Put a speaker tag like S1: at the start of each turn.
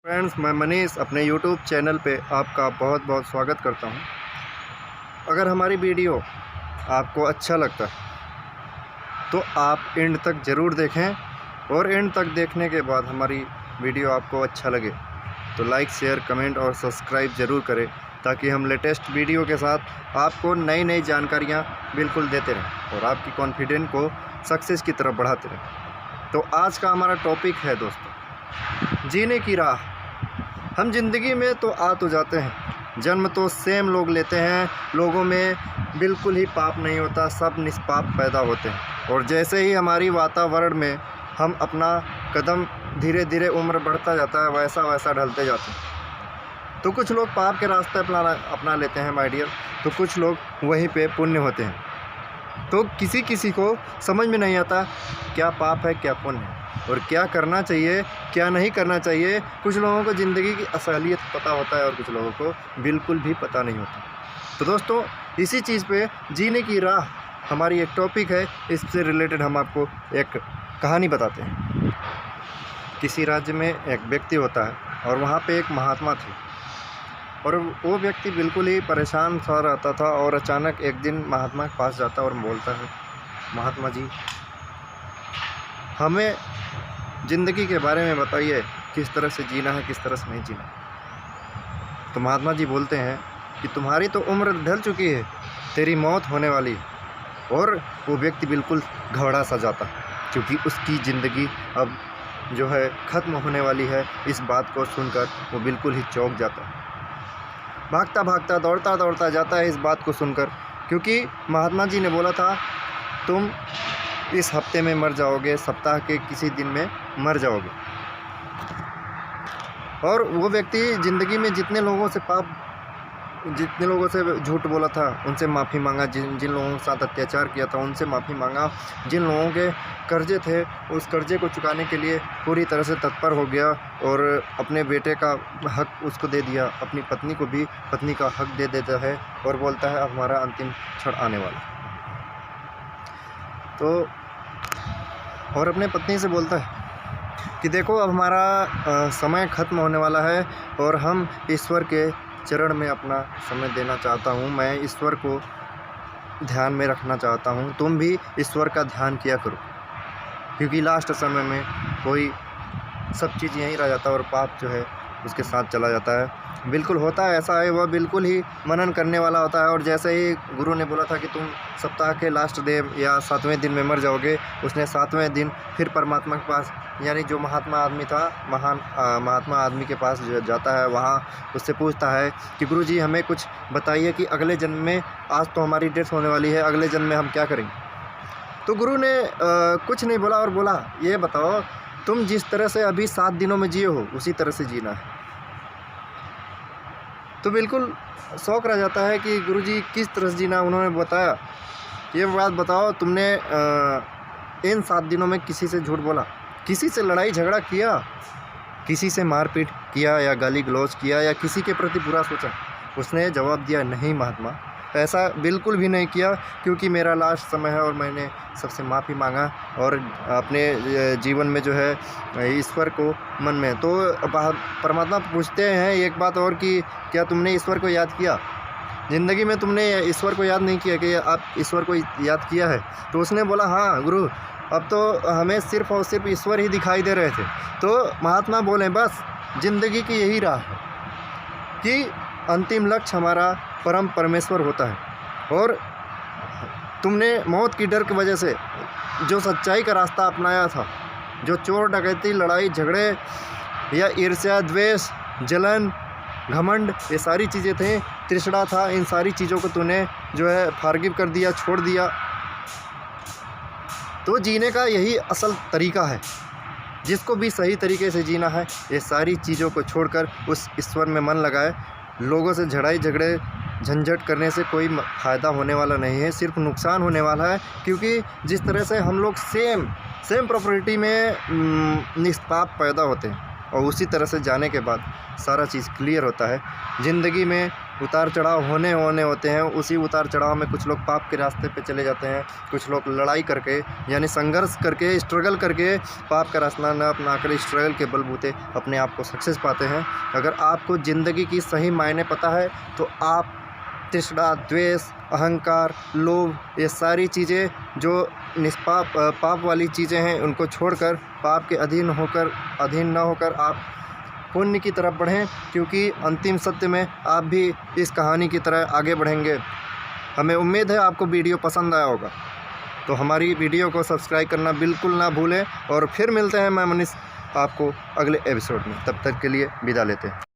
S1: Friends, मैं मनीष अपने YouTube channel पे आपका बहुत बहुत स्वागत करता हूँ। अगर हमारी वीडियो आपको अच्छा लगता है तो आप एंड तक ज़रूर देखें और एंड तक देखने के बाद हमारी वीडियो आपको अच्छा लगे तो लाइक, शेयर, कमेंट और सब्सक्राइब ज़रूर करें ताकि हम लेटेस्ट वीडियो के साथ आपको नई नई जानकारियाँ बिल्कुल देते रहें और आपकी कॉन्फिडेंस को सक्सेस की तरफ बढ़ाते रहें। तो आज का हमारा टॉपिक है दोस्तों, जीने की राह। हम जिंदगी में तो आ तो जाते हैं, जन्म तो सेम लोग लेते हैं, लोगों में बिल्कुल ही पाप नहीं होता, सब निष्पाप पैदा होते हैं। और जैसे ही हमारी वातावरण में हम अपना कदम धीरे धीरे उम्र बढ़ता जाता है वैसा वैसा ढलते जाते हैं। तो कुछ लोग पाप के रास्ते अपना लेते हैं माय डियर, तो कुछ लोग वहीं पे पुण्य होते हैं। तो किसी किसी को समझ में नहीं आता क्या पाप है क्या पुण्य है और क्या करना चाहिए क्या नहीं करना चाहिए। कुछ लोगों को ज़िंदगी की असलियत पता होता है और कुछ लोगों को बिल्कुल भी पता नहीं होता। तो दोस्तों, इसी चीज़ पे जीने की राह हमारी एक टॉपिक है, इससे रिलेटेड हम आपको एक कहानी बताते हैं। किसी राज्य में एक व्यक्ति होता है और वहाँ पे एक महात्मा थे और वो व्यक्ति बिल्कुल ही परेशान सा रहता था और अचानक एक दिन महात्मा के पास जाता है और बोलता है, महात्मा जी, हमें ज़िंदगी के बारे में बताइए, किस तरह से जीना है किस तरह से नहीं जीना। तो महात्मा जी बोलते हैं कि तुम्हारी तो उम्र ढल चुकी है, तेरी मौत होने वाली है। और वो व्यक्ति बिल्कुल घबरा सा जाता क्योंकि उसकी ज़िंदगी अब जो है ख़त्म होने वाली है। इस बात को सुनकर वो बिल्कुल ही चौंक जाता है, भागता भागता दौड़ता दौड़ता जाता है इस बात को सुनकर, क्योंकि महात्मा जी ने बोला था तुम इस हफ्ते में मर जाओगे, सप्ताह के किसी दिन में मर जाओगे। और वो व्यक्ति ज़िंदगी में जितने लोगों से झूठ बोला था उनसे माफ़ी मांगा, जिन लोगों के साथ अत्याचार किया था उनसे माफ़ी मांगा, जिन लोगों के कर्जे थे उस कर्जे को चुकाने के लिए पूरी तरह से तत्पर हो गया और अपने बेटे का हक उसको दे दिया, अपनी पत्नी को भी पत्नी का हक दे देता है और बोलता है अब हमारा अंतिम क्षण आने वाला। तो और अपने पत्नी से बोलता है कि देखो अब हमारा समय ख़त्म होने वाला है और हम ईश्वर के चरण में अपना समय देना चाहता हूँ, मैं ईश्वर को ध्यान में रखना चाहता हूँ, तुम भी ईश्वर का ध्यान किया करो, क्योंकि लास्ट समय में कोई सब चीज़ यहीं रह जाता है और पाप जो है उसके साथ चला जाता है। बिल्कुल होता है ऐसा है, वह बिल्कुल ही मनन करने वाला होता है। और जैसे ही गुरु ने बोला था कि तुम सप्ताह के लास्ट डे या 7वें दिन में मर जाओगे, उसने 7वें दिन फिर परमात्मा के पास, यानी जो महात्मा आदमी था, महान महात्मा आदमी के पास जाता है, वहाँ उससे पूछता है कि गुरु जी हमें कुछ बताइए कि अगले जन्म में, आज तो हमारी डेथ होने वाली है, अगले जन्म में हम क्या करेंगे। तो गुरु ने कुछ नहीं बोला और बोला ये बताओ तुम जिस तरह से अभी 7 दिनों में जिए हो उसी तरह से जीना है। तो बिल्कुल शौक रह जाता है कि गुरुजी किस तरह से जीना। उन्होंने बताया ये बात बताओ, तुमने इन 7 दिनों में किसी से झूठ बोला, किसी से लड़ाई झगड़ा किया, किसी से मारपीट किया या गाली गलौज किया या किसी के प्रति बुरा सोचा। उसने जवाब दिया नहीं महात्मा, ऐसा बिल्कुल भी नहीं किया, क्योंकि मेरा लास्ट समय है और मैंने सबसे माफ़ी मांगा और अपने जीवन में जो है ईश्वर को मन में। तो परमात्मा पूछते हैं एक बात और कि क्या तुमने ईश्वर को याद किया, ज़िंदगी में तुमने ईश्वर को याद नहीं किया कि आप ईश्वर को याद किया है। तो उसने बोला हाँ गुरु, अब तो हमें सिर्फ़ और सिर्फ ईश्वर ही दिखाई दे रहे थे। तो महात्मा बोले बस ज़िंदगी की यही राह है कि अंतिम लक्ष्य हमारा परम परमेश्वर होता है और तुमने मौत की डर की वजह से जो सच्चाई का रास्ता अपनाया था, जो चोर डकैती लड़ाई झगड़े या ईर्ष्या द्वेष जलन घमंड ये सारी चीज़ें थी, तृष्णा था, इन सारी चीज़ों को तूने जो है फारगिव कर दिया, छोड़ दिया। तो जीने का यही असल तरीका है, जिसको भी सही तरीके से जीना है ये सारी चीज़ों को छोड़कर उस ईश्वर में मन लगाए। लोगों से झड़ाई झगड़े झंझट करने से कोई फ़ायदा होने वाला नहीं है, सिर्फ नुकसान होने वाला है। क्योंकि जिस तरह से हम लोग सेम प्रॉपर्टी में निष्पाप पैदा होते हैं और उसी तरह से जाने के बाद सारा चीज़ क्लियर होता है। ज़िंदगी में उतार चढ़ाव होने होते हैं। उसी उतार चढ़ाव में कुछ लोग पाप के रास्ते पे चले जाते हैं, कुछ लोग लड़ाई करके यानी संघर्ष करके स्ट्रगल करके पाप का रास्ता न अपना कर स्ट्रगल के बलबूते अपने आप को सक्सेस पाते हैं। अगर आपको ज़िंदगी की सही मायने पता है तो आप तृष्णा, द्वेष, अहंकार, लोभ, ये सारी चीज़ें जो पाप वाली चीज़ें हैं उनको छोड़कर पाप के अधीन न होकर आप पुण्य की तरफ बढ़ें, क्योंकि अंतिम सत्य में आप भी इस कहानी की तरह आगे बढ़ेंगे। हमें उम्मीद है आपको वीडियो पसंद आया होगा, तो हमारी वीडियो को सब्सक्राइब करना बिल्कुल ना भूलें। और फिर मिलते हैं मैं मनीष आपको अगले एपिसोड में। तब तक के लिए विदा लेते हैं।